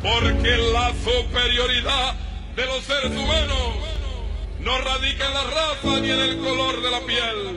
Porque la superioridad de los seres humanos no radica en la raza ni en el color de la piel.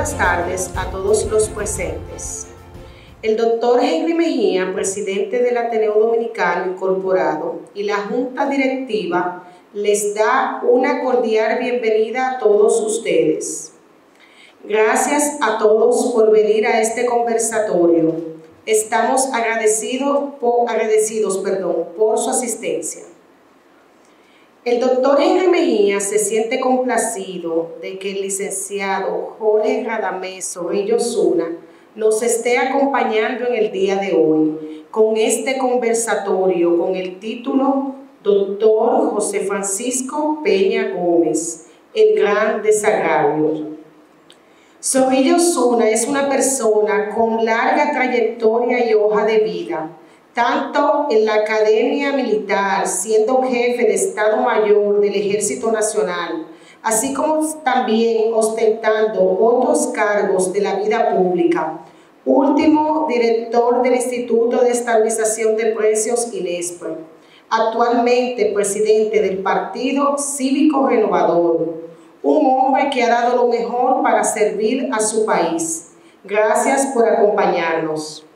Buenas tardes a todos los presentes. El doctor Henry Mejía, presidente del Ateneo Dominicano Incorporado, y la Junta Directiva les da una cordial bienvenida a todos ustedes. Gracias a todos por venir a este conversatorio. Estamos agradecidos por su asistencia. El doctor Henry Mejía se siente complacido de que el licenciado Jorge Radamés Zorrillo Osuna nos esté acompañando en el día de hoy con este conversatorio con el título Doctor José Francisco Peña Gómez, el gran desagravio. Zorrillo Osuna es una persona con larga trayectoria y hoja de vida, tanto en la Academia Militar, siendo jefe de Estado Mayor del Ejército Nacional, así como también ostentando otros cargos de la vida pública. Último, director del Instituto de Estabilización de Precios INESPRE. Actualmente presidente del Partido Cívico Renovador. Un hombre que ha dado lo mejor para servir a su país. Gracias por acompañarnos.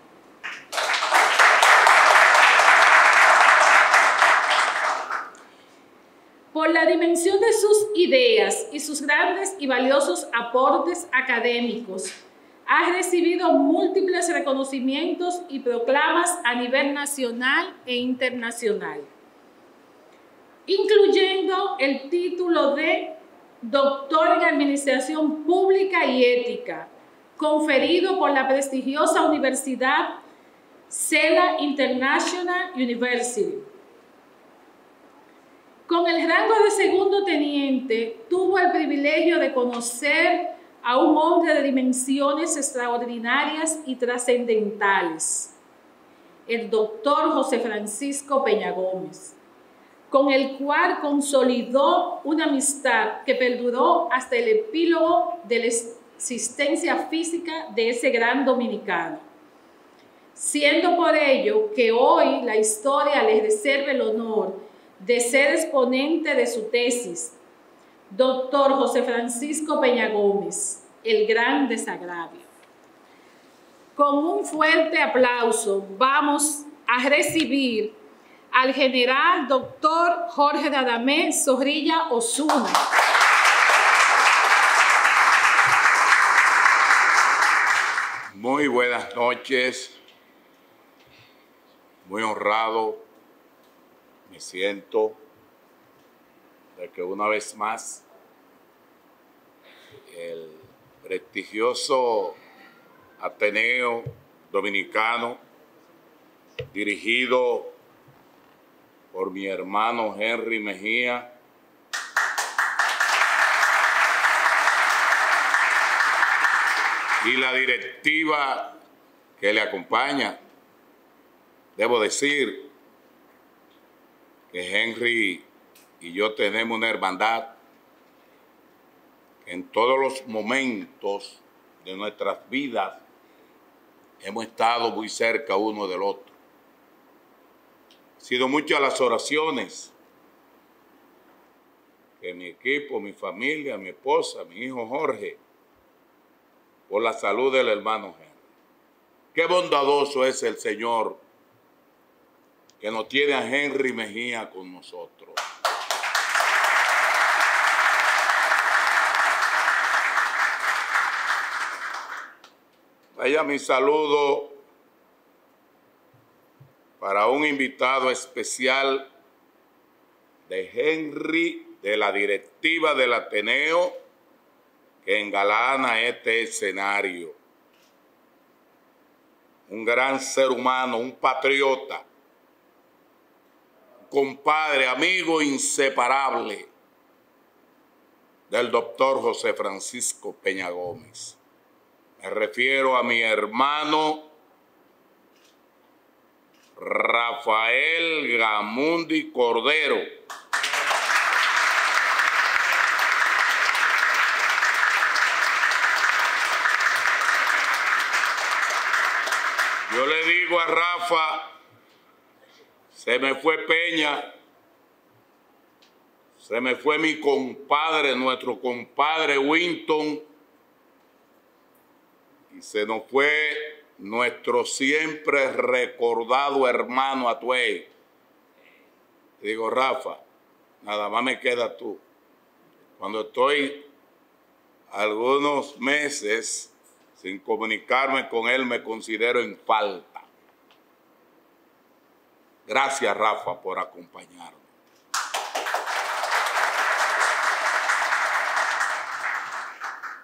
Por la dimensión de sus ideas y sus grandes y valiosos aportes académicos, ha recibido múltiples reconocimientos y proclamas a nivel nacional e internacional, incluyendo el título de Doctor en Administración Pública y Ética, conferido por la prestigiosa Universidad Cela International University. Con el rango de segundo teniente, tuvo el privilegio de conocer a un hombre de dimensiones extraordinarias y trascendentales, el doctor José Francisco Peña Gómez, con el cual consolidó una amistad que perduró hasta el epílogo de la existencia física de ese gran dominicano, siendo por ello que hoy la historia les reserva el honor de ser exponente de su tesis, doctor José Francisco Peña Gómez, el gran desagravio. Con un fuerte aplauso vamos a recibir al general doctor Jorge Radamés Zorrillo Osuna. Muy buenas noches, muy honrado me siento de que una vez más el prestigioso Ateneo Dominicano, dirigido por mi hermano Henry Mejía, y la directiva que le acompaña. Debo decir que Henry y yo tenemos una hermandad que en todos los momentos de nuestras vidas hemos estado muy cerca uno del otro. Han sido muchas las oraciones que mi equipo, mi familia, mi esposa, mi hijo Jorge, por la salud del hermano Henry. Qué bondadoso es el Señor que nos tiene a Henry Mejía con nosotros. Vaya mi saludo para un invitado especial de Henry, de la directiva del Ateneo, que engalana este escenario. Un gran ser humano, un patriota, un compadre, amigo inseparable del doctor José Francisco Peña Gómez. Me refiero a mi hermano Rafael Gamundi Cordero. Yo le digo a Rafa, se me fue Peña, se me fue mi compadre, nuestro compadre Winton, y se nos fue nuestro siempre recordado hermano Atuey. Digo, Rafa, nada más me queda tú. Cuando estoy algunos meses sin comunicarme con él, me considero en falta. Gracias, Rafa, por acompañarme.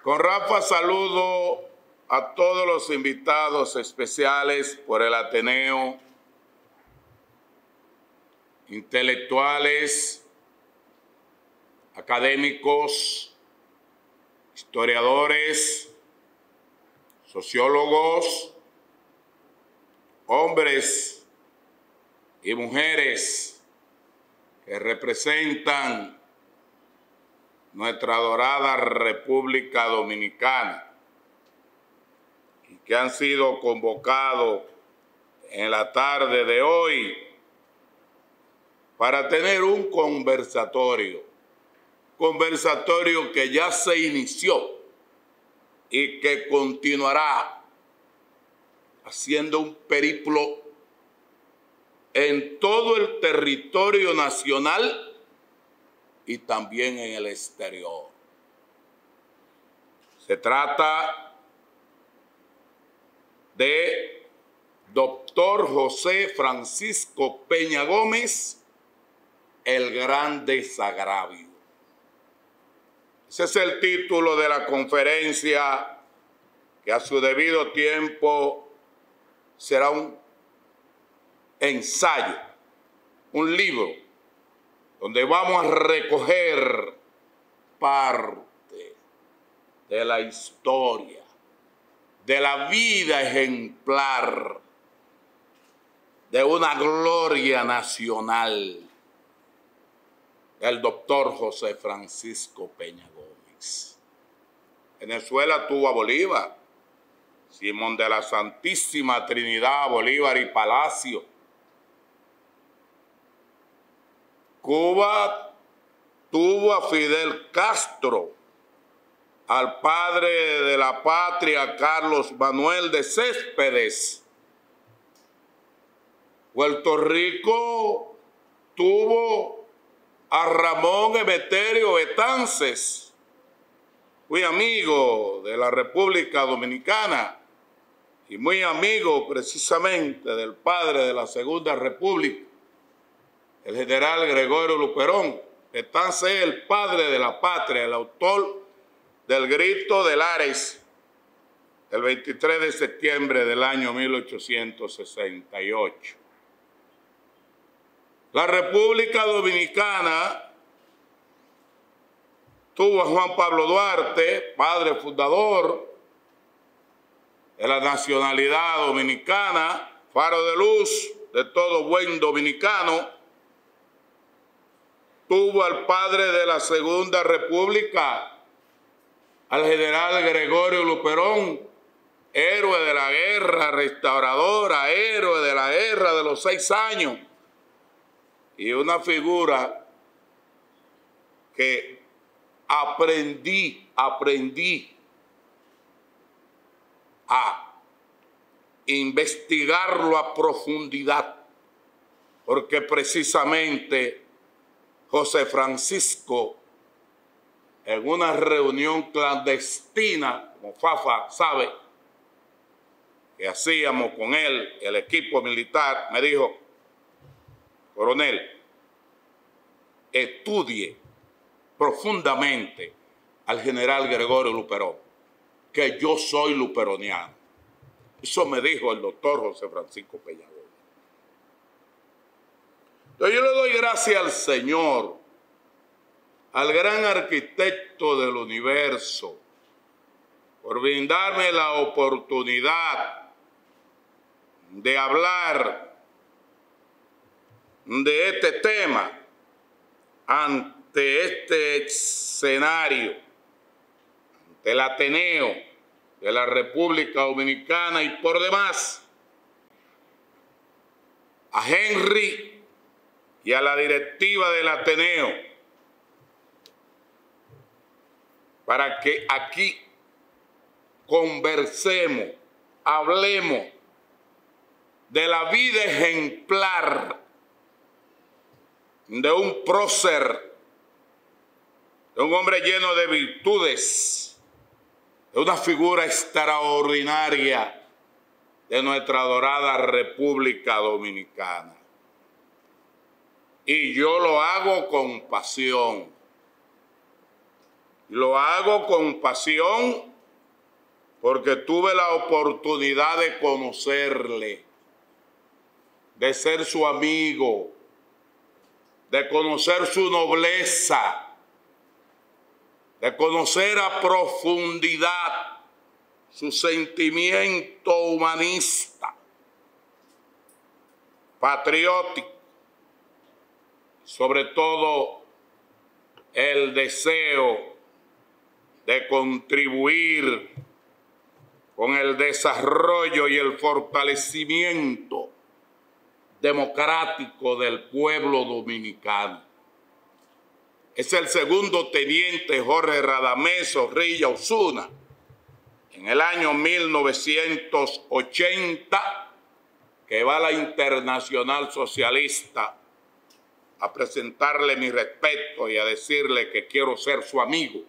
Con Rafa saludo a todos los invitados especiales por el Ateneo, intelectuales, académicos, historiadores, sociólogos, hombres y mujeres que representan nuestra adorada República Dominicana y que han sido convocados en la tarde de hoy para tener un conversatorio que ya se inició y que continuará haciendo un periplo en todo el territorio nacional y también en el exterior. Se trata de doctor José Francisco Peña Gómez, el gran desagravio. Ese es el título de la conferencia que a su debido tiempo será un ensayo, un libro, donde vamos a recoger parte de la historia, de la vida ejemplar, de una gloria nacional, el doctor José Francisco Peña Gómez. Venezuela tuvo a Bolívar, Simón de la Santísima Trinidad, Bolívar y Palacio. Cuba tuvo a Fidel Castro, al padre de la patria Carlos Manuel de Céspedes. Puerto Rico tuvo a Ramón Emeterio Betances, muy amigo de la República Dominicana y muy amigo precisamente del padre de la Segunda República, el general Gregorio Luperón. Betances es el padre de la patria, el autor del Grito de Lares, el 23 de septiembre del año 1868. La República Dominicana tuvo a Juan Pablo Duarte, padre fundador de la nacionalidad dominicana, faro de luz de todo buen dominicano. Tuvo al padre de la Segunda República, al general Gregorio Luperón, héroe de la guerra restauradora, héroe de la guerra de los 6 años, y una figura que aprendí a investigarlo a profundidad, porque precisamente José Francisco, en una reunión clandestina, como Fafa sabe, que hacíamos con él, el equipo militar, me dijo, coronel, estudie profundamente al general Gregorio Luperón, que yo soy luperoniano. Eso me dijo el doctor José Francisco Peña Gómez. Entonces yo le doy gracias al Señor, al gran arquitecto del universo, por brindarme la oportunidad de hablar de este tema ante este escenario, ante el Ateneo de la República Dominicana y por demás a Henry y a la directiva del Ateneo, para que aquí conversemos, hablemos de la vida ejemplar de un prócer, de un hombre lleno de virtudes, de una figura extraordinaria de nuestra adorada República Dominicana. Y yo lo hago con pasión. Lo hago con pasión porque tuve la oportunidad de conocerle, de ser su amigo, de conocer su nobleza, de conocer a profundidad su sentimiento humanista, patriótico, sobre todo el deseo de contribuir con el desarrollo y el fortalecimiento democrático del pueblo dominicano. Es el segundo teniente Jorge Radamés Zorrilla Osuna, en el año 1980, que va a la Internacional Socialista a presentarle mi respeto y a decirle que quiero ser su amigo,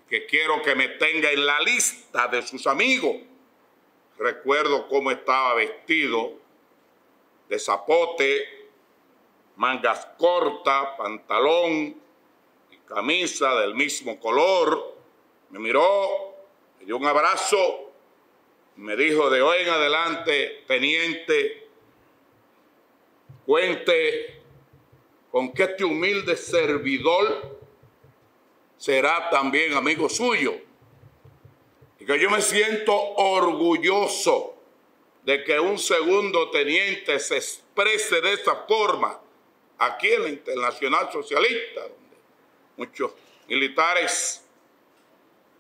que quiero que me tenga en la lista de sus amigos. Recuerdo cómo estaba vestido, de zapote, mangas cortas, pantalón y camisa del mismo color. Me miró, me dio un abrazo, me dijo: de hoy en adelante, teniente, cuente con que este humilde servidor será también amigo suyo. Y que yo me siento orgulloso de que un segundo teniente se exprese de esa forma aquí en la Internacional Socialista, donde muchos militares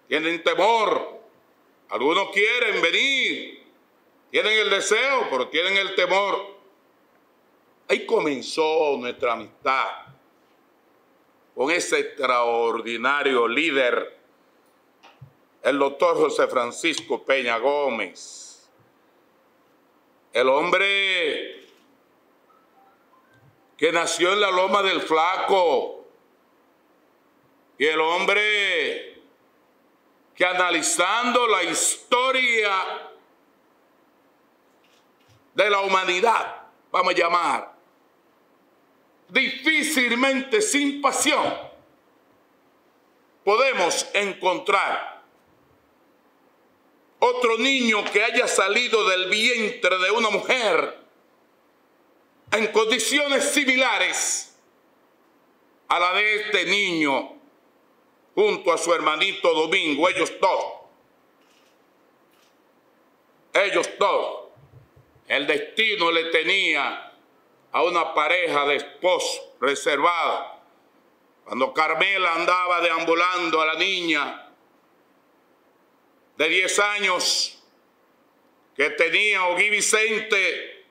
tienen temor, algunos quieren venir, tienen el deseo, pero tienen el temor. Ahí comenzó nuestra amistad con ese extraordinario líder, el doctor José Francisco Peña Gómez, el hombre que nació en la Loma del Flaco y el hombre que, analizando la historia de la humanidad, vamos a llamar, difícilmente sin pasión podemos encontrar otro niño que haya salido del vientre de una mujer en condiciones similares a la de este niño junto a su hermanito Domingo. Ellos dos, el destino le tenía a una pareja de esposos reservada. Cuando Carmela andaba deambulando a la niña de 10 años que tenía Ogui Vicente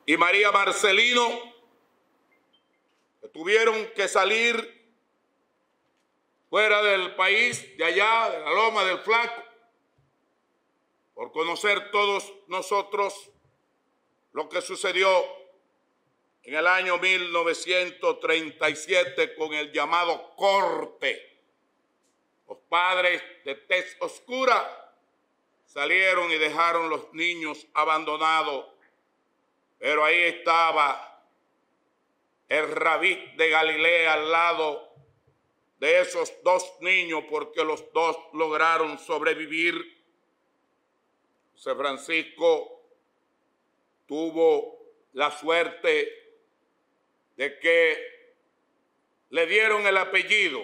y María Marcelino, que tuvieron que salir fuera del país, de allá, de la Loma del Flaco, por conocer todos nosotros lo que sucedió en el año 1937 con el llamado corte. Los padres de tez oscura salieron y dejaron los niños abandonados, pero ahí estaba el rabí de Galilea al lado de esos dos niños, porque los dos lograron sobrevivir. José Francisco tuvo la suerte de que le dieron el apellido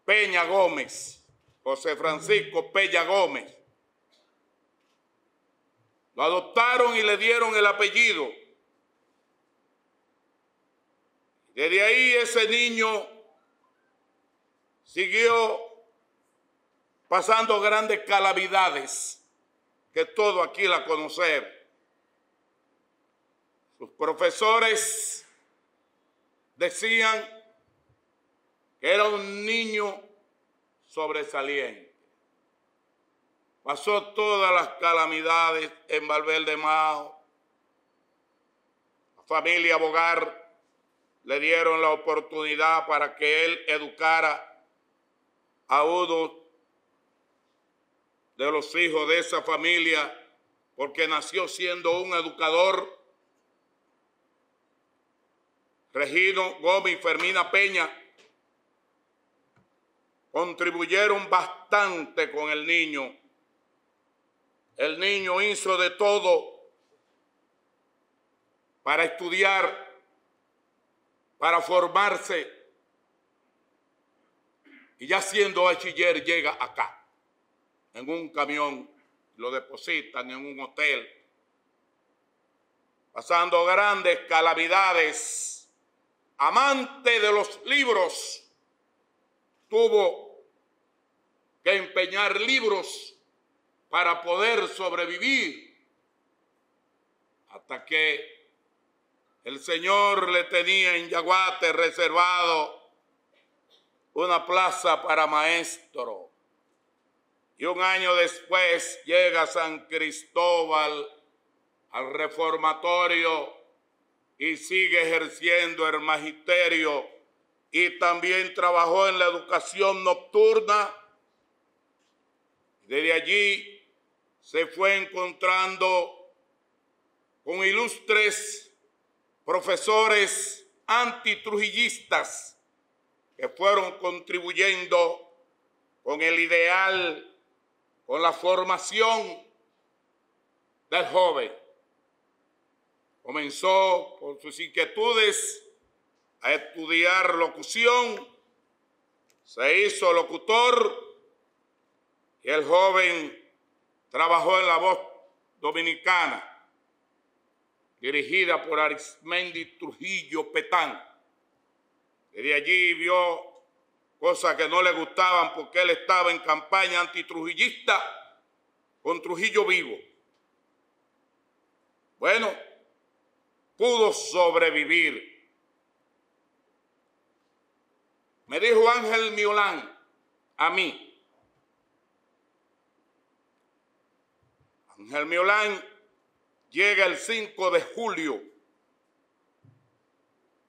Peña Gómez, José Francisco Peña Gómez. Lo adoptaron y le dieron el apellido. Desde ahí ese niño siguió pasando grandes calamidades, que todos aquí la conocemos. Sus profesores decían que era un niño sobresaliente. Pasó todas las calamidades en Valverde Mao. La familia Bogar le dieron la oportunidad para que él educara a uno de los hijos de esa familia, porque nació siendo un educador. Regino Gómez y Fermina Peña contribuyeron bastante con el niño. El niño hizo de todo para estudiar, para formarse, y ya siendo bachiller llega acá, en un camión, lo depositan en un hotel, pasando grandes calamidades. Amante de los libros, tuvo que empeñar libros para poder sobrevivir, hasta que el Señor le tenía en Yaguate reservado una plaza para maestro. Y un año después llega a San Cristóbal al reformatorio y sigue ejerciendo el magisterio, y también trabajó en la educación nocturna. Desde allí se fue encontrando con ilustres profesores antitrujillistas que fueron contribuyendo con el ideal, con la formación del joven. Comenzó con sus inquietudes a estudiar locución, se hizo locutor y el joven trabajó en La Voz Dominicana, dirigida por Arismendi Trujillo Petán. Desde allí vio cosas que no le gustaban, porque él estaba en campaña antitrujillista con Trujillo vivo. Bueno, pudo sobrevivir. Me dijo Ángel Miolán a mí. Ángel Miolán llega el 5 de julio.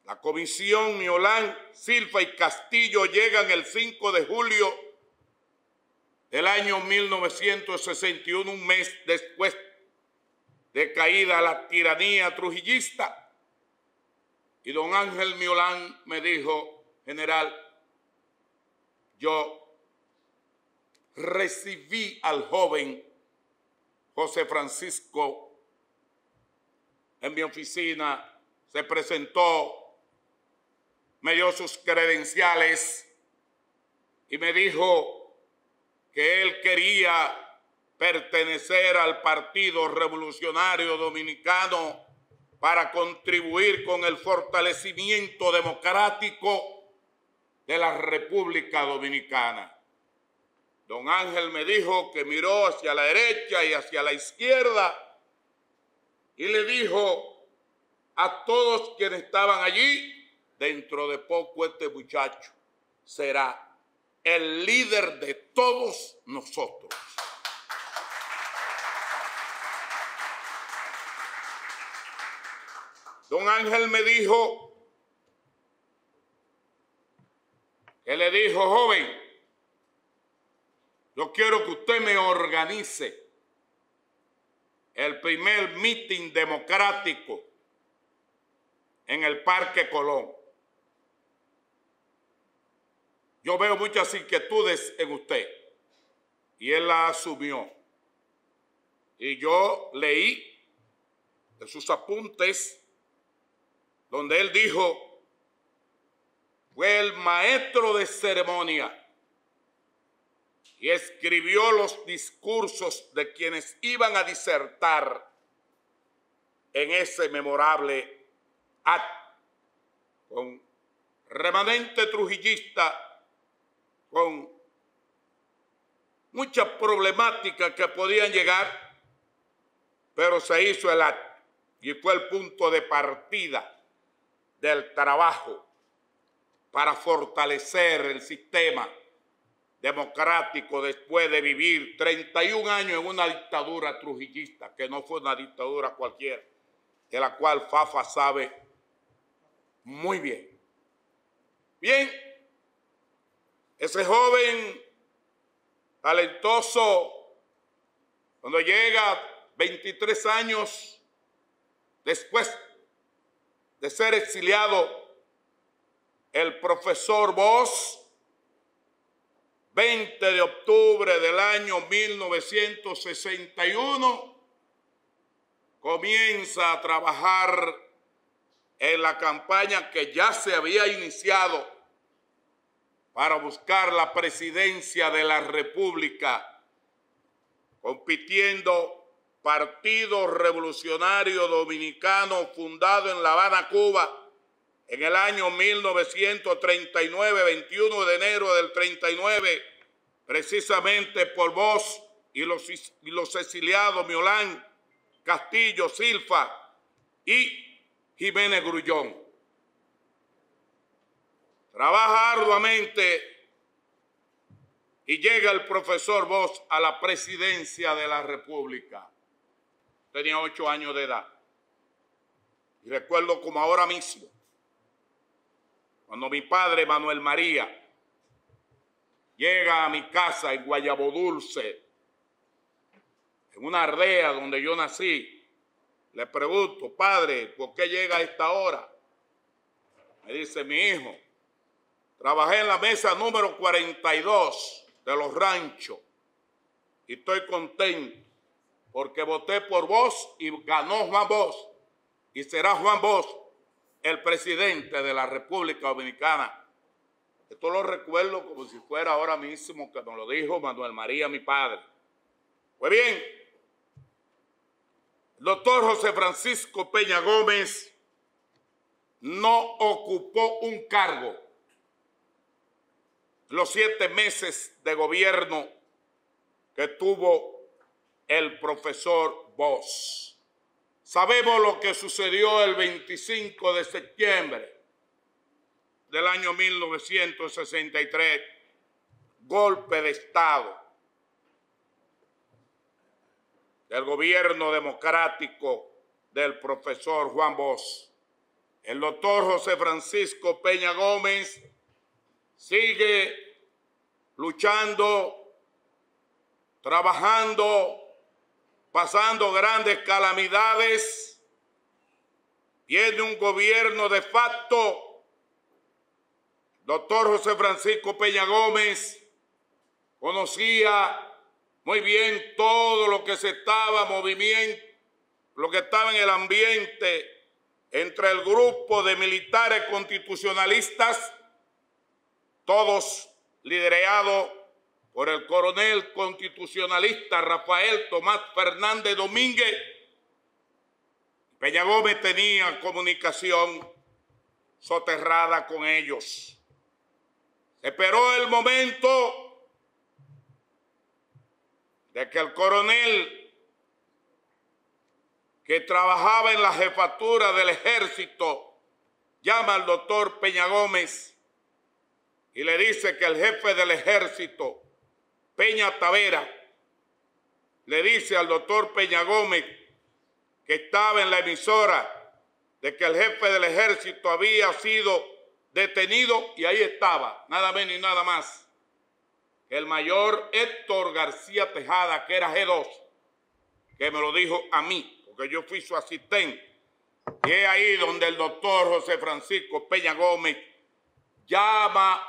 La comisión Miolán, Silva y Castillo llegan el 5 de julio del año 1961, un mes después de caída la tiranía trujillista. Y don Ángel Miolán me dijo: general, yo recibí al joven José Francisco en mi oficina, se presentó, me dio sus credenciales y me dijo que él quería pertenecer al Partido Revolucionario Dominicano para contribuir con el fortalecimiento democrático de la República Dominicana. Don Ángel me dijo que miró hacia la derecha y hacia la izquierda y le dijo a todos quienes estaban allí: dentro de poco este muchacho será el líder de todos nosotros. Don Ángel me dijo que le dijo: joven, yo quiero que usted me organice el primer mitin democrático en el Parque Colón. Yo veo muchas inquietudes en usted y él la asumió. Y yo leí de sus apuntes donde él dijo, fue el maestro de ceremonia y escribió los discursos de quienes iban a disertar en ese memorable acto, con remanente trujillista, con muchas problemáticas que podían llegar, pero se hizo el acto y fue el punto de partida del trabajo para fortalecer el sistema democrático después de vivir 31 años en una dictadura trujillista, que no fue una dictadura cualquiera, de la cual Fafa sabe muy bien. Bien, ese joven talentoso, cuando llega 23 años después de ser exiliado, el profesor Bosch, 20 de octubre del año 1961, comienza a trabajar en la campaña que ya se había iniciado para buscar la presidencia de la República, compitiendo Partido Revolucionario Dominicano, fundado en La Habana, Cuba, en el año 1939, 21 de enero del 39, precisamente por Bosch y los exiliados Miolán, Castillo, Silfa y Jiménez Grullón. Trabaja arduamente y llega el profesor Bosch a la presidencia de la República. Tenía 8 años de edad. Y recuerdo como ahora mismo, cuando mi padre Manuel María llega a mi casa en Guayabo Dulce, en una aldea donde yo nací, le pregunto, padre, ¿por qué llega a esta hora? Me dice, mi hijo, trabajé en la mesa número 42 de los ranchos y estoy contento porque voté por vos y ganó Juan Bosch y será Juan Bosch el presidente de la República Dominicana. Esto lo recuerdo como si fuera ahora mismo que nos lo dijo Manuel María, mi padre. Pues bien, el doctor José Francisco Peña Gómez no ocupó un cargo en los 7 meses de gobierno que tuvo el profesor Bosch. Sabemos lo que sucedió el 25 de septiembre del año 1963, golpe de Estado del gobierno democrático del profesor Juan Bosch. El doctor José Francisco Peña Gómez sigue luchando, trabajando, pasando grandes calamidades. Tiene un gobierno de facto. Doctor José Francisco Peña Gómez conocía muy bien todo lo que se estaba movimiento, lo que estaba en el ambiente entre el grupo de militares constitucionalistas, todos liderados por el coronel constitucionalista Rafael Tomás Fernández Domínguez. Peña Gómez tenía comunicación soterrada con ellos. Se esperó el momento de que el coronel que trabajaba en la jefatura del ejército llama al doctor Peña Gómez y le dice que el jefe del ejército, Peña Tavera, le dice al doctor Peña Gómez que estaba en la emisora de que el jefe del ejército había sido detenido y ahí estaba, nada menos y nada más, el mayor Héctor García Tejada, que era G2, que me lo dijo a mí, porque yo fui su asistente Y es ahí donde el doctor José Francisco Peña Gómez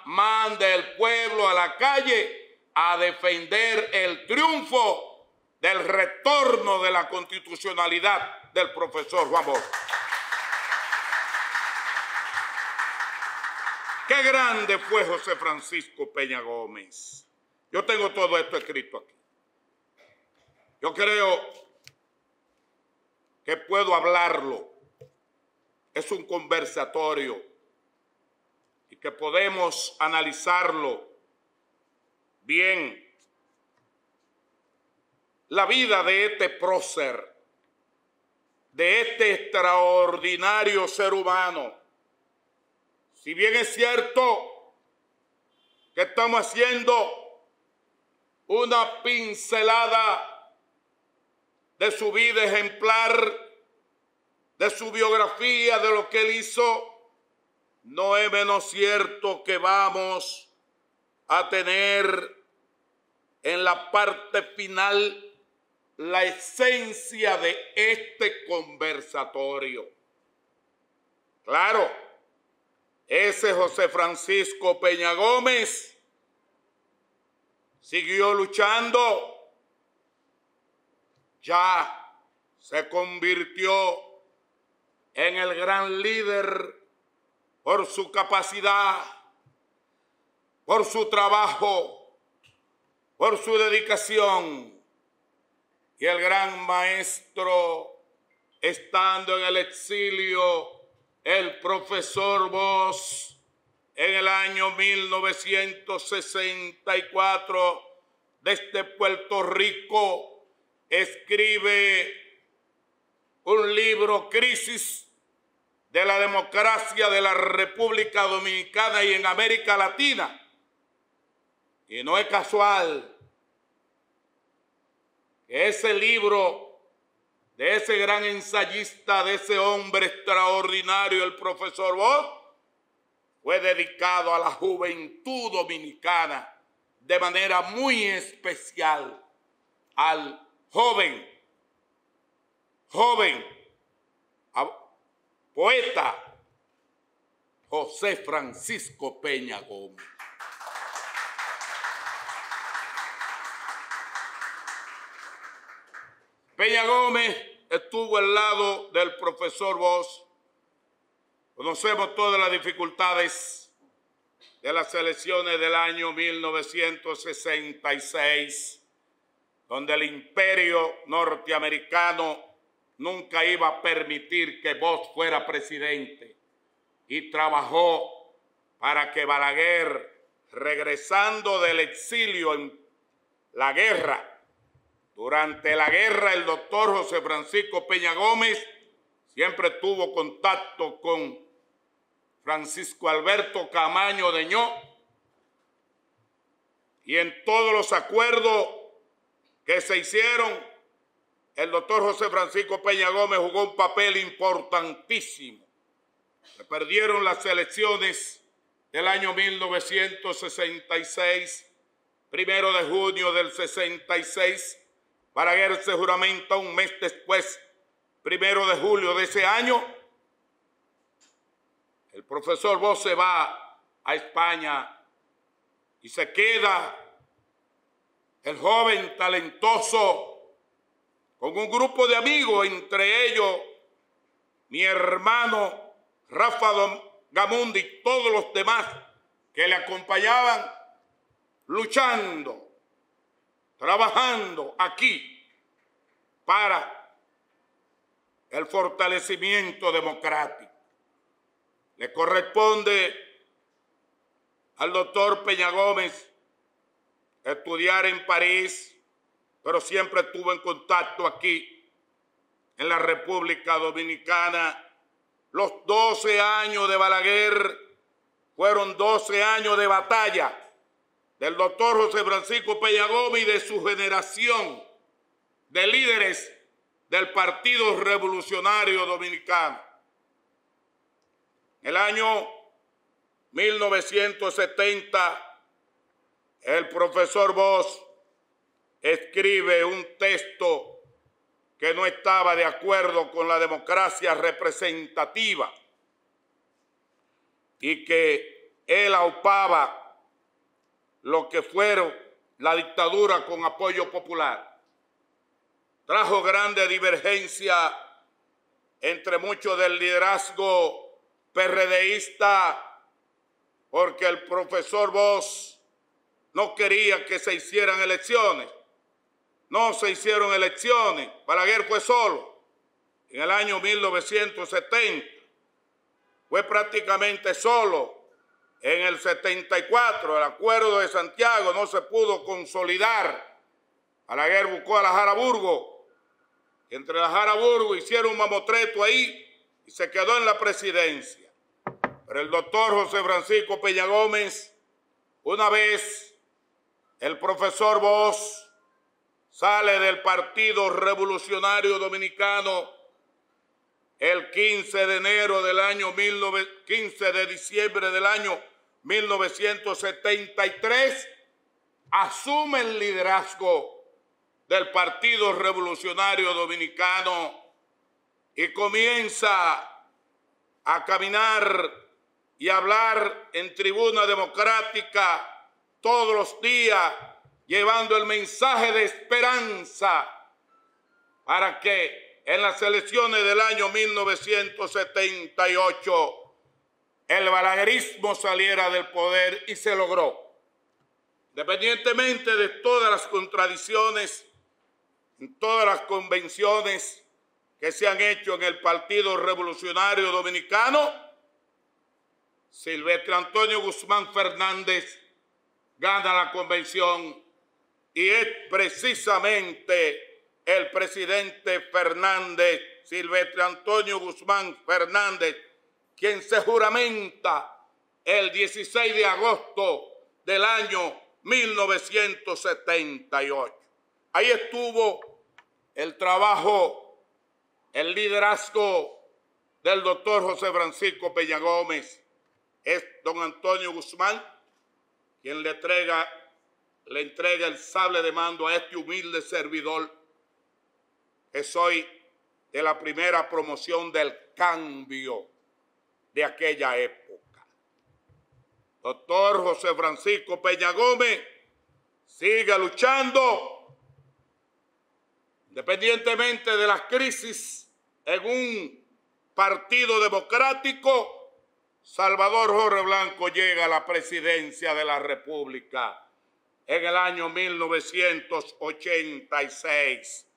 manda al pueblo a la calle a defender el triunfo del retorno de la constitucionalidad del profesor Juan Bosch. Qué grande fue José Francisco Peña Gómez. Yo tengo todo esto escrito aquí. Yo creo que puedo hablarlo. Es un conversatorio y que podemos analizarlo bien. La vida de este prócer, de este extraordinario ser humano, si bien es cierto que estamos haciendo una pincelada de su vida ejemplar, de su biografía, de lo que él hizo, no es menos cierto que vamos a tener en la parte final la esencia de este conversatorio. Claro, ese José Francisco Peña Gómez siguió luchando, ya se convirtió en el gran líder por su capacidad, por su trabajo, por su dedicación. Y el gran maestro, estando en el exilio, el profesor Bosch, en el año 1964, desde Puerto Rico, escribe un libro, Crisis de la Democracia de la República Dominicana y en América Latina. Y no es casual que ese libro de ese gran ensayista, de ese hombre extraordinario, el profesor Bosch, fue dedicado a la juventud dominicana de manera muy especial, al joven, poeta José Francisco Peña Gómez. Peña Gómez estuvo al lado del profesor Bosch. Conocemos todas las dificultades de las elecciones del año 1966, donde el imperio norteamericano nunca iba a permitir que Bosch fuera presidente, y trabajó para que Balaguer, regresando del exilio en la guerra, durante la guerra, el doctor José Francisco Peña Gómez siempre tuvo contacto con Francisco Alberto Camaño Deñó, y en todos los acuerdos que se hicieron, el doctor José Francisco Peña Gómez jugó un papel importantísimo. Se perdieron las elecciones del año 1966, 1 de junio del 66, Balaguer se juramenta un mes después, 1 de julio de ese año. El profesor Bosch se va a España y se queda el joven talentoso con un grupo de amigos, entre ellos mi hermano Rafa Gamundi y todos los demás que le acompañaban, luchando, trabajando aquí para el fortalecimiento democrático. Le corresponde al doctor Peña Gómez estudiar en París, pero siempre estuvo en contacto aquí en la República Dominicana. Los 12 años de Balaguer fueron 12 años de batalla del doctor José Francisco Peña Gómez y de su generación de líderes del Partido Revolucionario Dominicano. En el año 1970, el profesor Bosch escribe un texto que no estaba de acuerdo con la democracia representativa y que él aupaba lo que fueron la dictadura con apoyo popular. Trajo grande divergencia entre muchos del liderazgo PRDista, porque el profesor Bosch no quería que se hicieran elecciones. No se hicieron elecciones. Balaguer fue solo. En el año 1970 fue prácticamente solo. En el 74 el acuerdo de Santiago no se pudo consolidar. Balaguer buscó a la Jaraburgo. Entre la Jaraburgo hicieron un mamotreto ahí y se quedó en la presidencia. Pero el doctor José Francisco Peña Gómez, una vez el profesor Bosch sale del Partido Revolucionario Dominicano el 15 de diciembre del año 1973, asume el liderazgo del Partido Revolucionario Dominicano y comienza a caminar y hablar en tribuna democrática todos los días, llevando el mensaje de esperanza para que en las elecciones del año 1978 el balaguerismo saliera del poder, y se logró. Independientemente de todas las contradicciones, en todas las convenciones que se han hecho en el Partido Revolucionario Dominicano, Silvestre Antonio Guzmán Fernández gana la convención y es precisamente el presidente Fernández, Silvestre Antonio Guzmán Fernández, quien se juramenta el 16 de agosto del año 1978. Ahí estuvo el trabajo, el liderazgo del doctor José Francisco Peña Gómez. Es don Antonio Guzmán quien le entrega el sable de mando a este humilde servidor, que soy de la primera promoción del cambio de aquella época. Doctor José Francisco Peña Gómez sigue luchando independientemente de las crisis en un partido democrático. Salvador Jorge Blanco llega a la presidencia de la República en el año 1986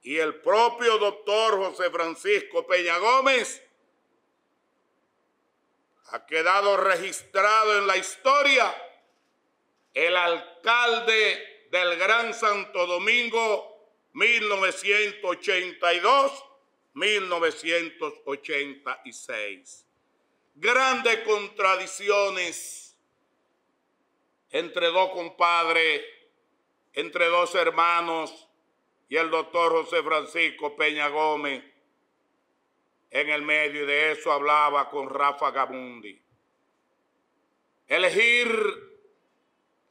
y el propio doctor José Francisco Peña Gómez ha quedado registrado en la historia el alcalde del Gran Santo Domingo 1982-1986. Grandes contradicciones entre dos compadres, entre dos hermanos y el doctor José Francisco Peña Gómez en el medio, y de eso hablaba con Rafa Gamundi. Elegir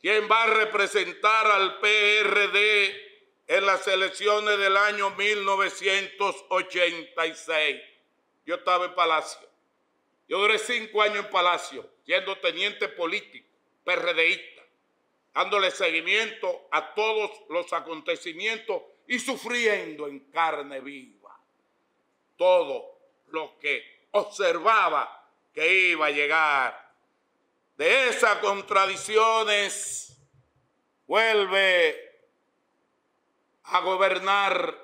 quién va a representar al PRD en las elecciones del año 1986. Yo estaba en Palacio. Yo duré 5 años en Palacio, siendo teniente político, PRDista, dándole seguimiento a todos los acontecimientos y sufriendo en carne viva todo lo que observaba que iba a llegar. De esas contradicciones vuelve a gobernar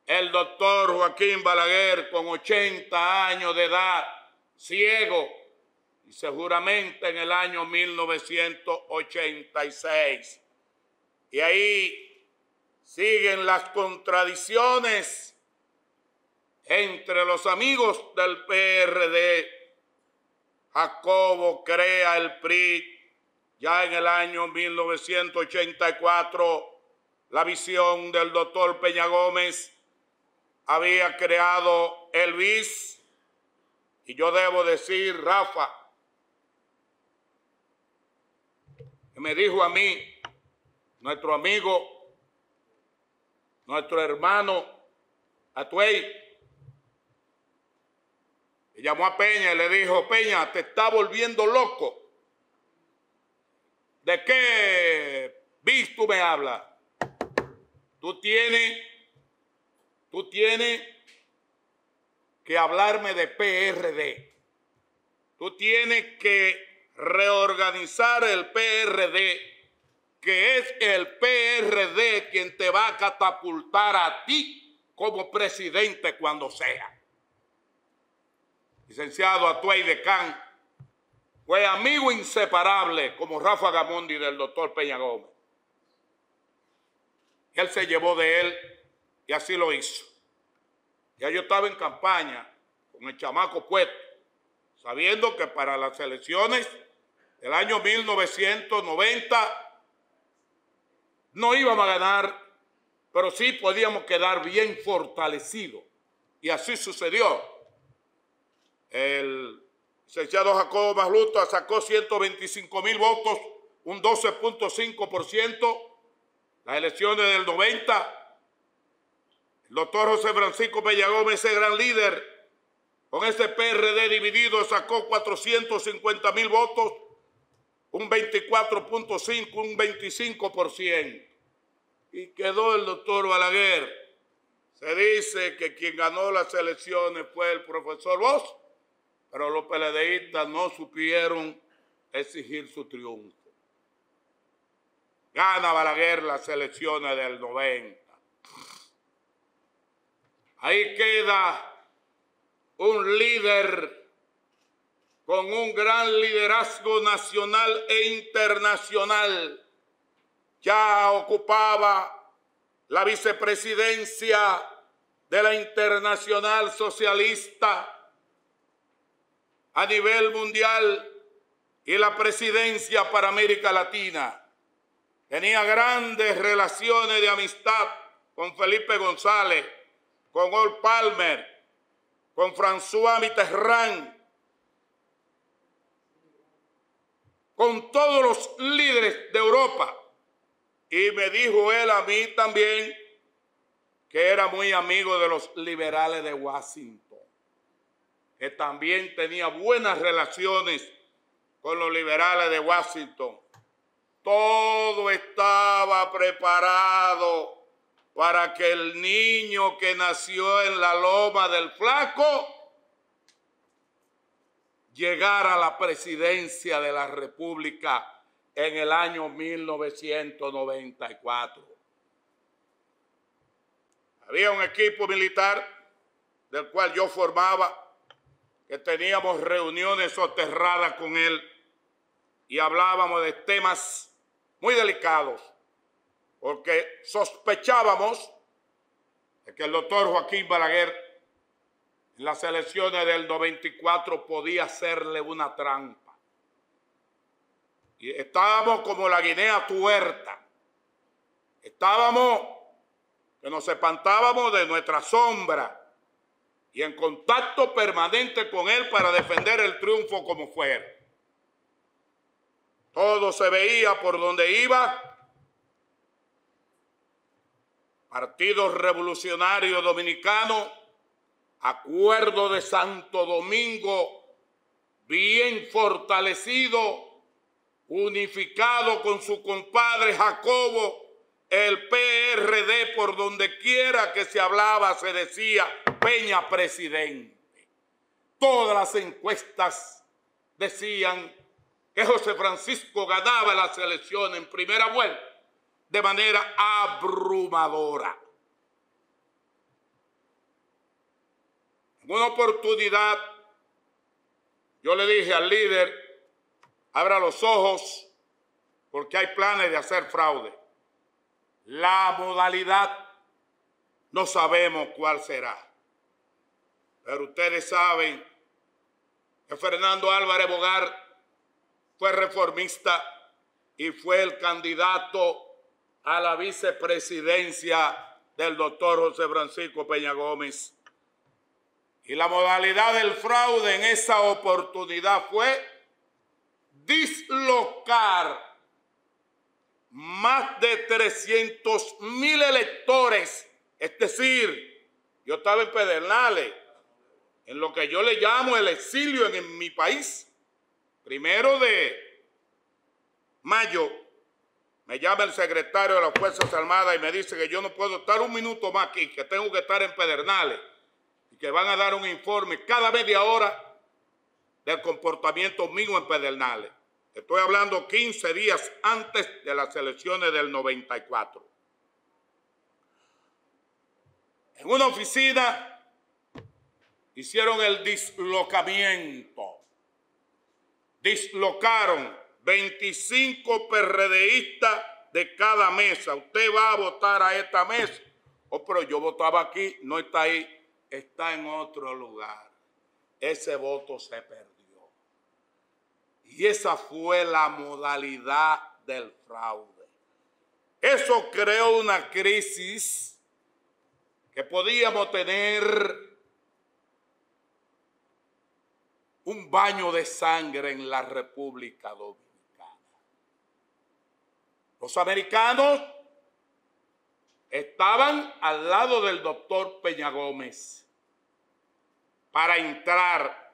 el doctor Joaquín Balaguer con 80 años de edad, ciego, y seguramente en el año 1986. Y ahí siguen las contradicciones entre los amigos del PRD. Jacobo crea el PRI ya en el año 1984. La visión del doctor Peña Gómez había creado el BIS. Y yo debo decir, Rafa, que me dijo a mí, nuestro amigo, nuestro hermano, Atuey, le llamó a Peña y le dijo: Peña, te está volviendo loco. ¿De qué bis tú me hablas? Tú tienes que hablarme de PRD. Tú tienes que reorganizar el PRD, que es el PRD quien te va a catapultar a ti como presidente cuando sea. Licenciado Atuey Decán fue amigo inseparable como Rafa Gamondi del doctor Peña Gómez. Él se llevó de él y así lo hizo. Ya yo estaba en campaña con el chamaco puesto, sabiendo que para las elecciones del año 1990 no íbamos a ganar, pero sí podíamos quedar bien fortalecidos. Y así sucedió. El licenciado Jacobo Masluta sacó 125,000 votos, un 12.5%. Las elecciones del 90, el doctor José Francisco Peña Gómez, ese gran líder, con ese PRD dividido, sacó 450,000 votos, un 24.5%, un 25%. Y quedó el doctor Balaguer. Se dice que quien ganó las elecciones fue el profesor Bosch, pero los PLDistas no supieron exigir su triunfo. Gana Balaguer las elecciones del 90. Ahí queda un líder con un gran liderazgo nacional e internacional. Ya ocupaba la vicepresidencia de la Internacional Socialista a nivel mundial y la presidencia para América Latina. Tenía grandes relaciones de amistad con Felipe González, con Ol Palmer, con François Mitterrand, con todos los líderes de Europa. Y me dijo él a mí también que era muy amigo de los liberales de Washington, que también tenía buenas relaciones con los liberales de Washington. Todo estaba preparado para que el niño que nació en la Loma del Flaco llegara a la presidencia de la República en el año 1994. Había un equipo militar del cual yo formaba, que teníamos reuniones soterradas con él y hablábamos de temas muy delicados, porque sospechábamos de que el doctor Joaquín Balaguer en las elecciones del 94 podía hacerle una trampa. Y estábamos como la guinea tuerta. Estábamos que nos espantábamos de nuestra sombra y en contacto permanente con él para defender el triunfo como fuera. Todo se veía por donde iba. Partido Revolucionario Dominicano, Acuerdo de Santo Domingo, bien fortalecido, unificado con su compadre Jacobo, el PRD, por donde quiera que se hablaba se decía Peña presidente. Todas las encuestas decían que José Francisco ganaba las elecciones en primera vuelta de manera abrumadora. En una oportunidad yo le dije al líder: abra los ojos porque hay planes de hacer fraude. La modalidad no sabemos cuál será, pero ustedes saben que Fernando Álvarez Bogar fue reformista y fue el candidato a la vicepresidencia del doctor José Francisco Peña Gómez. Y la modalidad del fraude en esa oportunidad fue dislocar más de 300,000 electores. Es decir, Yo estaba en Pedernales, en lo que yo le llamo el exilio en mi país. 1 de mayo me llama el secretario de las Fuerzas Armadas y me dice que yo no puedo estar un minuto más aquí, que tengo que estar en Pedernales y que van a dar un informe cada media hora del comportamiento mío en Pedernales. Estoy hablando 15 días antes de las elecciones del 94. En una oficina hicieron el dislocamiento. Dislocaron 25 PRDistas de cada mesa. Usted va a votar a esta mesa. Oh, pero yo votaba aquí, no está ahí, está en otro lugar. Ese voto se perdió. Y esa fue la modalidad del fraude. Eso creó una crisis que podíamos tener un baño de sangre en la República Dominicana. Los americanos estaban al lado del doctor Peña Gómez para entrar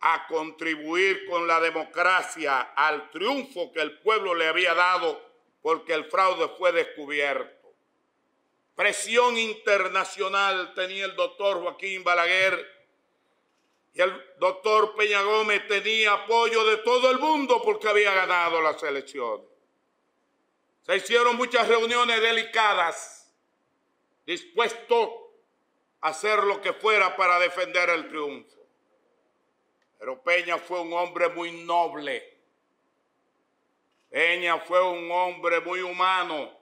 a contribuir con la democracia al triunfo que el pueblo le había dado porque el fraude fue descubierto. Presión internacional tenía el doctor Joaquín Balaguer y el doctor Peña Gómez tenía apoyo de todo el mundo porque había ganado las elecciones. Se hicieron muchas reuniones delicadas, dispuestos a hacer lo que fuera para defender el triunfo. Pero Peña fue un hombre muy noble. Peña fue un hombre muy humano.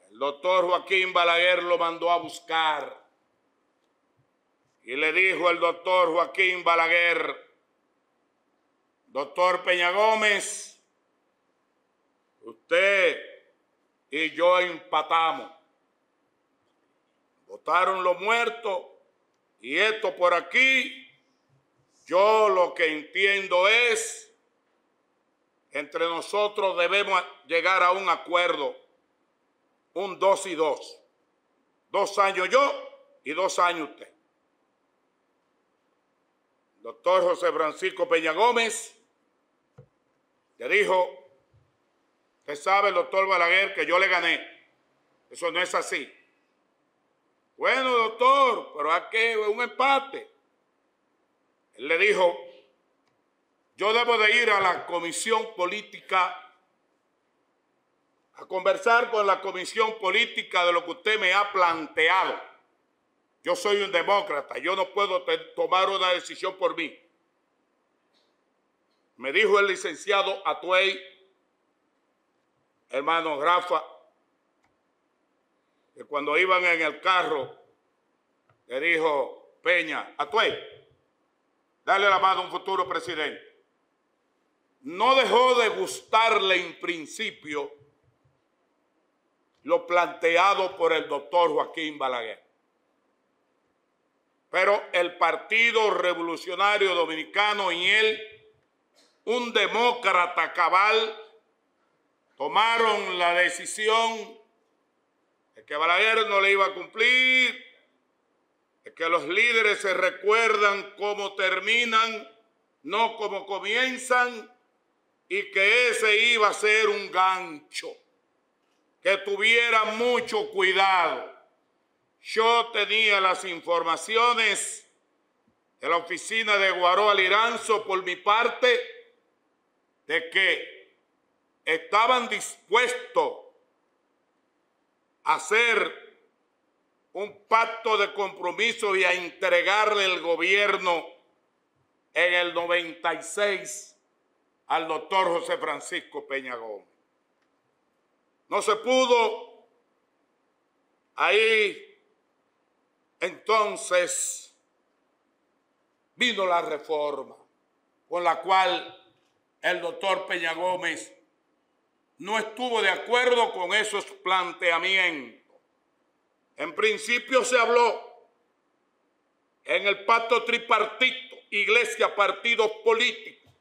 El doctor Joaquín Balaguer lo mandó a buscar. Y le dijo el doctor Joaquín Balaguer: doctor Peña Gómez, usted y yo empatamos. Votaron los muertos y esto por aquí. Yo lo que entiendo es que entre nosotros debemos llegar a un acuerdo, un 2 y 2. 2 años yo y 2 años usted. Doctor José Francisco Peña Gómez le dijo: usted sabe, el doctor Balaguer, que yo le gané. Eso no es así. Bueno, doctor, pero aquí es un empate. Él le dijo: yo debo de ir a la comisión política a conversar con la comisión política de lo que usted me ha planteado. Yo soy un demócrata, yo no puedo tomar una decisión por mí. Me dijo el licenciado Atuey, hermano Rafa, que cuando iban en el carro, le dijo Peña: Atuey, dale la mano a un futuro presidente. No dejó de gustarle en principio lo planteado por el doctor Joaquín Balaguer. Pero el Partido Revolucionario Dominicano y él, un demócrata cabal, tomaron la decisión de que Balaguer no le iba a cumplir, de que los líderes se recuerdan cómo terminan, no cómo comienzan, y que ese iba a ser un gancho, que tuviera mucho cuidado. Yo tenía las informaciones de la oficina de Guaró Aliranzo por mi parte de que estaban dispuestos a hacer un pacto de compromiso y a entregarle el gobierno en el 96 al doctor José Francisco Peña Gómez. No se pudo. Ahí entonces vino la reforma con la cual el doctor Peña Gómez no estuvo de acuerdo con esos planteamientos. En principio se habló en el pacto tripartito, iglesia, partidos políticos,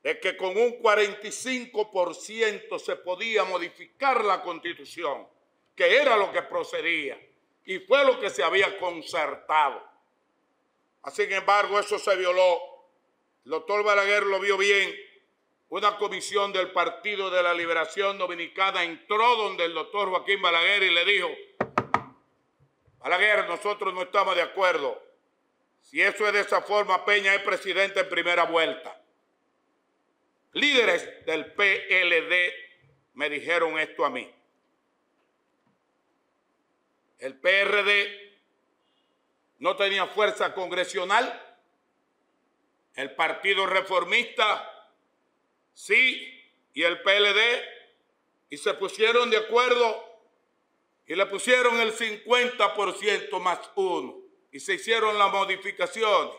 de que con un 45% se podía modificar la Constitución, que era lo que procedía. y fue lo que se había concertado. Sin embargo, eso se violó. El doctor Balaguer lo vio bien. Una comisión del Partido de la Liberación Dominicana entró donde el doctor Joaquín Balaguer y le dijo: Balaguer, nosotros no estamos de acuerdo. Si eso es de esa forma, Peña es presidente en primera vuelta. Líderes del PLD me dijeron esto a mí. El PRD no tenía fuerza congresional. El Partido Reformista sí, y el PLD, y se pusieron de acuerdo y le pusieron el 50% más 1 y se hicieron las modificaciones.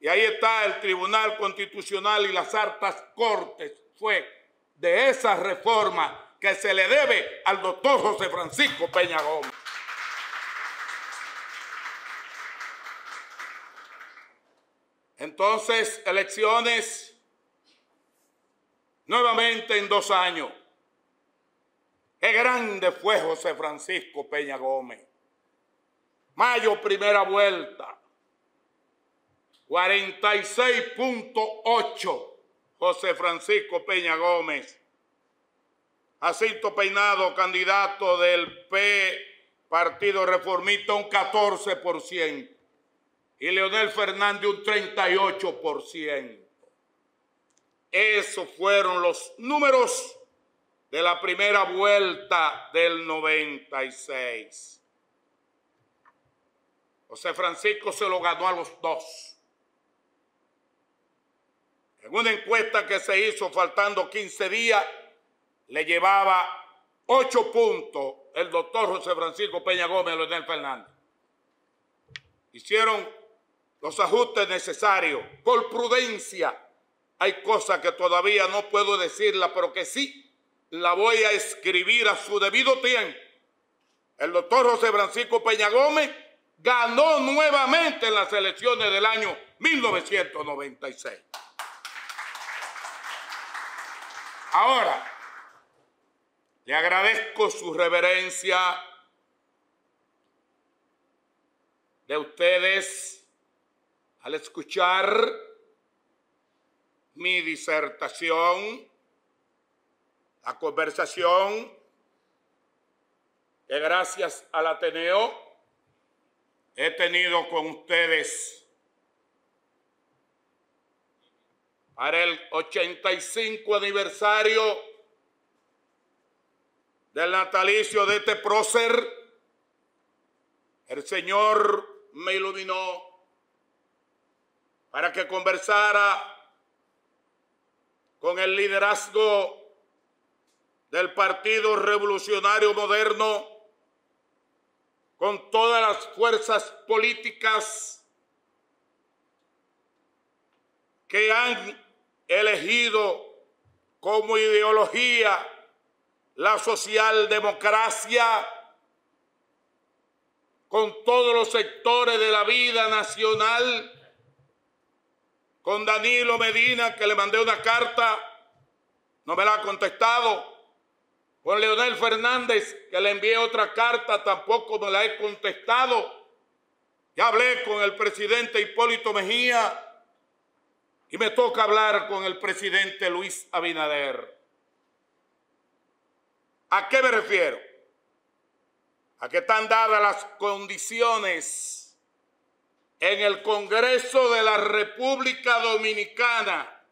Y ahí está el Tribunal Constitucional y las altas cortes. Fue de esa reforma que se le debe al doctor José Francisco Peña Gómez. Entonces, elecciones nuevamente en 2 años. Qué grande fue José Francisco Peña Gómez. Mayo, primera vuelta. 46.8 José Francisco Peña Gómez. Jacinto Peinado, candidato del Partido Reformista, un 14%. Y Leonel Fernández un 38%. Esos fueron los números de la primera vuelta del 96. José Francisco se lo ganó a los dos. En una encuesta que se hizo faltando 15 días, le llevaba 8 puntos el doctor José Francisco Peña Gómez a Leonel Fernández. Hicieron los ajustes necesarios. Por prudencia, hay cosas que todavía no puedo decirla, pero que sí la voy a escribir a su debido tiempo. El doctor José Francisco Peña Gómez ganó nuevamente en las elecciones del año 1996. Ahora, le agradezco su reverencia de ustedes al escuchar mi disertación, la conversación que gracias al Ateneo he tenido con ustedes para el 85 aniversario del natalicio de este prócer. El Señor me iluminó para que conversara con el liderazgo del Partido Revolucionario Moderno, con todas las fuerzas políticas que han elegido como ideología la socialdemocracia, con todos los sectores de la vida nacional, con Danilo Medina, que le mandé una carta, no me la ha contestado, con Leonel Fernández, que le envié otra carta, tampoco me la he contestado. Ya hablé con el presidente Hipólito Mejía y me toca hablar con el presidente Luis Abinader. ¿A qué me refiero? A que están dadas las condiciones en el Congreso de la República Dominicana,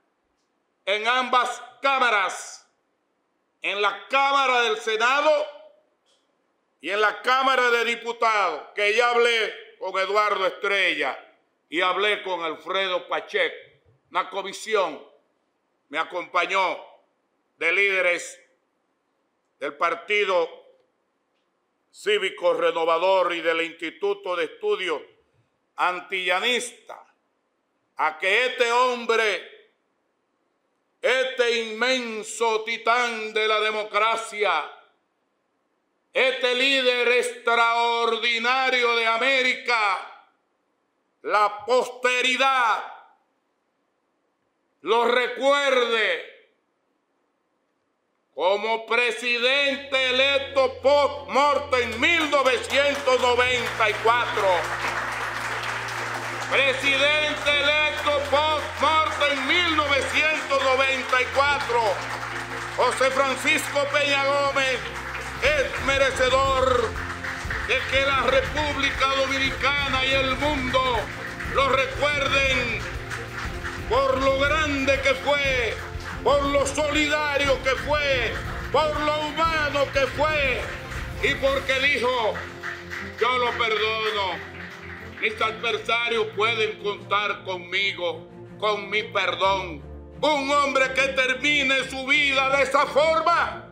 en ambas cámaras, en la Cámara del Senado y en la Cámara de Diputados, que ya hablé con Eduardo Estrella y hablé con Alfredo Pacheco. Una comisión me acompañó de líderes del Partido Cívico Renovador y del Instituto de Estudios Antillanista, a que este hombre, este inmenso titán de la democracia, este líder extraordinario de América, la posteridad lo recuerde como presidente electo post-mortem en 1994. Presidente electo post-mortem en 1994. José Francisco Peña Gómez es merecedor de que la República Dominicana y el mundo lo recuerden por lo grande que fue, por lo solidario que fue, por lo humano que fue y porque dijo: yo lo perdono, mis adversarios pueden contar conmigo, con mi perdón. Un hombre que termine su vida de esa forma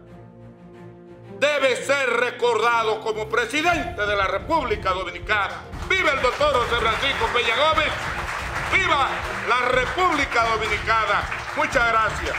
debe ser recordado como presidente de la República Dominicana. ¡Viva el doctor José Francisco Peña Gómez! ¡Viva la República Dominicana! Muchas gracias.